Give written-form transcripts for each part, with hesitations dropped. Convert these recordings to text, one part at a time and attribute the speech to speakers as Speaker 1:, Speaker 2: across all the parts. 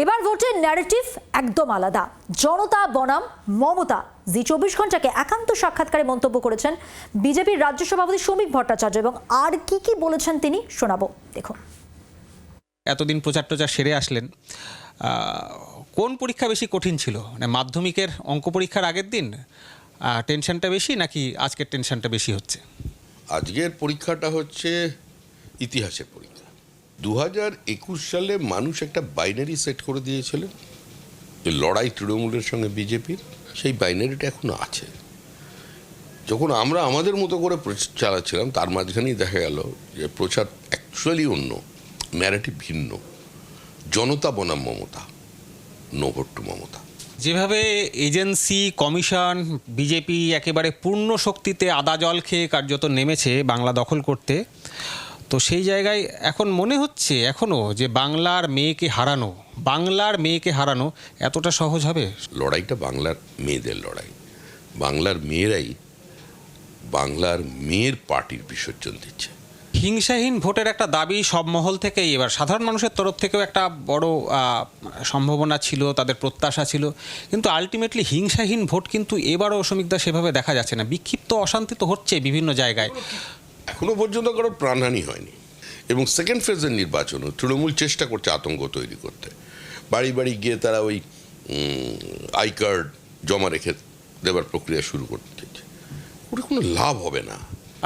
Speaker 1: এবার ভোটের ন্যারেটিভ একদম আলাদা। জনতা বনাম মমতা। জি24 ঘন্টাকে একান্ত সাক্ষাৎকারে মন্তব্য করেছেন বিজেপির রাজ্য সভাপতি শ্রমিক ভট্টাচার্য এবং আর কি বলেছেন তিনি শোনাবো, দেখুন।
Speaker 2: এতদিন প্রচার সেরে আসলেন, কোন পরীক্ষা বেশি কঠিন ছিল? মানে মাধ্যমিকের অঙ্ক পরীক্ষার আগের দিন টেনশনটা বেশি, নাকি আজকের টেনশনটা বেশি হচ্ছে?
Speaker 3: আজকের পরীক্ষাটা হচ্ছে ইতিহাসের পরীক্ষা। 2021 সালে মানুষ একটা বাইনারি সেট করে দিয়েছিলেন, লড়াই তৃণমূলের সঙ্গে বিজেপির। সেই বাইনারিটা এখনো আছে। যখন আমরা আমাদের মতো করে চালাচ্ছিলাম, তার মাঝখানেই দেখা গেল যে প্রচার অ্যাকচুয়ালি অন্য, ন্যারেটিভ ভিন্ন। জনতা বনাম Mamata, no vote to Mamata.
Speaker 2: যেভাবে এজেন্সি, কমিশন, বিজেপি একেবারে পূর্ণ শক্তিতে আদা জল খেয়ে কার্যত নেমেছে বাংলা দখল করতে, তো সেই জায়গায় এখন মনে হচ্ছে এখনও যে বাংলার মেয়েকে হারানো এতটা সহজ হবে?
Speaker 3: লড়াইটা বাংলার মেয়েদের লড়াই। বাংলার মেয়েরাই বাংলার মেয়ের পার্টির বিসর্জন দিচ্ছে।
Speaker 2: হিংসাহীন ভোটের একটা দাবি সব মহল থেকেই, এবার সাধারণ মানুষের তরফ থেকেও একটা বড় সম্ভাবনা ছিল, তাদের প্রত্যাশা ছিল, কিন্তু আলটিমেটলি হিংসাহীন ভোট কিন্তু এবারও শ্রমিকদা সেভাবে দেখা যাচ্ছে না। বিক্ষিপ্ত অশান্তি তো হচ্ছে বিভিন্ন জায়গায়,
Speaker 3: এখনো পর্যন্ত কারো প্রাণহানি হয়নি। এবং সেকেন্ড ফেজের নির্বাচনও তৃণমূল চেষ্টা করছে আতঙ্ক তৈরি করতে। বাড়ি বাড়ি গিয়ে তারা ওই আই কার্ড জমা রেখে দেবার প্রক্রিয়া শুরু করতে, ওটা কোনো লাভ হবে না।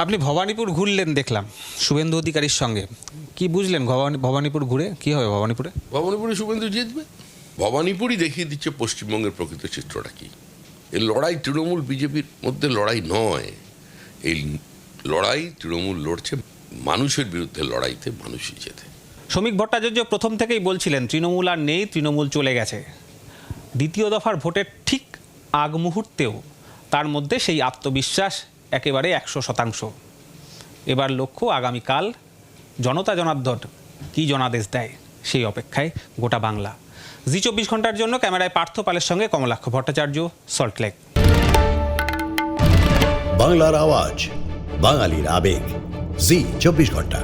Speaker 2: আপনি ভবানীপুর ঘুরলেন দেখলাম শুভেন্দু অধিকারীর সঙ্গে, কি বুঝলেন ভবানীপুর ঘুরে? কি হবে ভবানীপুরে?
Speaker 3: শুভেন্দু জিতবে। ভবানীপুরই দেখিয়ে দিচ্ছে পশ্চিমবঙ্গের প্রকৃত চিত্রটা কি। এই লড়াই তৃণমূল বিজেপির মধ্যে লড়াই নয়, এই লড়াই তৃণমূল লড়ছে মানুষের বিরুদ্ধে, লড়াইতে মানুষই জেতে।
Speaker 2: শ্রমিক ভট্টাচার্য প্রথম থেকেই বলছিলেন তৃণমূল আর নেই, তৃণমূল চলে গেছে। দ্বিতীয় দফার ভোটের ঠিক আগ মুহূর্তেও তার মধ্যে সেই আত্মবিশ্বাস একেবারে 100%। এবার লক্ষ্য আগামীকাল জনতা জনার্দন কী জনাদেশ দেয়, সেই অপেক্ষায় গোটা বাংলা। জি24 ঘন্টার জন্য ক্যামেরায় পার্থ পালের সঙ্গে কমলাক্ষ ভট্টাচার্য, সল্টলেক।
Speaker 4: বাংলার আওয়াজ, বাঙালির আবেগ, জি24 ঘন্টা।